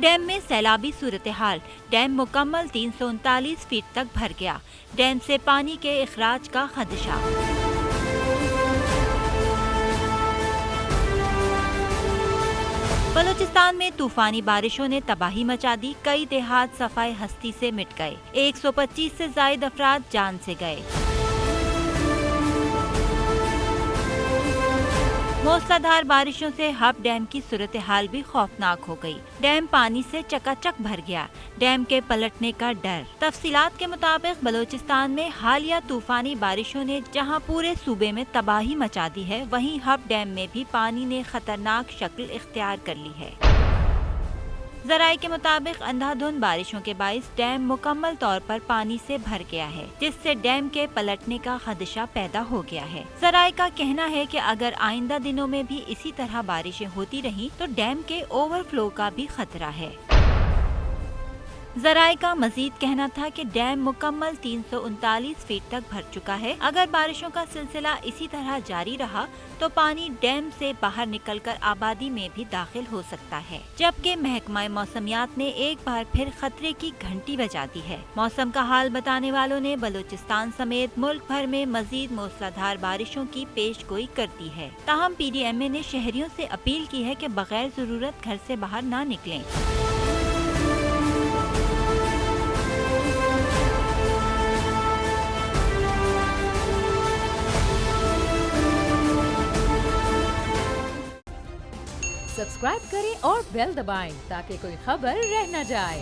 Dam में सैलाबी सूरत हाल। Dam मुकम्मल 339 feet तक भर गया। डैम से पानी के इखराज का खदशा। बलूचिस्तान में तूफानी बारिशों ने तबाही मचा दी। कई देहात सफाई हस्ती से मिट गए। 125 से जायद अफराद जान से गए। मूसलाधार बारिशों से हब डैम की सूरत हाल भी खौफनाक हो गई। डैम पानी से चकाचक भर गया। डैम के पलटने का डर। तफसीलात के मुताबिक बलूचिस्तान में हालिया तूफानी बारिशों ने जहां पूरे सूबे में तबाही मचा दी है, वहीं हब डैम में भी पानी ने खतरनाक शक्ल इख्तियार कर ली है। जराये के मुताबिक अंधाधुंध बारिशों के बाइस डैम मुकम्मल तौर पर पानी से भर गया है, जिससे डैम के पलटने का खदशा पैदा हो गया है। जराये का कहना है कि अगर आइंदा दिनों में भी इसी तरह बारिशें होती रहीं तो डैम के ओवरफ्लो का भी खतरा है। जराये का मजीद कहना था कि डैम मुकम्मल 339 फीट तक भर चुका है। अगर बारिशों का सिलसिला इसी तरह जारी रहा तो पानी डैम से बाहर निकलकर आबादी में भी दाखिल हो सकता है, जबकि महकमा मौसमियात ने एक बार फिर खतरे की घंटी बजा दी है। मौसम का हाल बताने वालों ने बलूचिस्तान समेत मुल्क भर में मजीद मूसलाधार बारिशों की पेशगोई कर दी है। ताहम PDMA ने शहरियों से अपील की है कि बगैर जरूरत घर से बाहर ना निकलें। सब्सक्राइब करें और बेल दबाएं ताकि कोई खबर रह न जाए।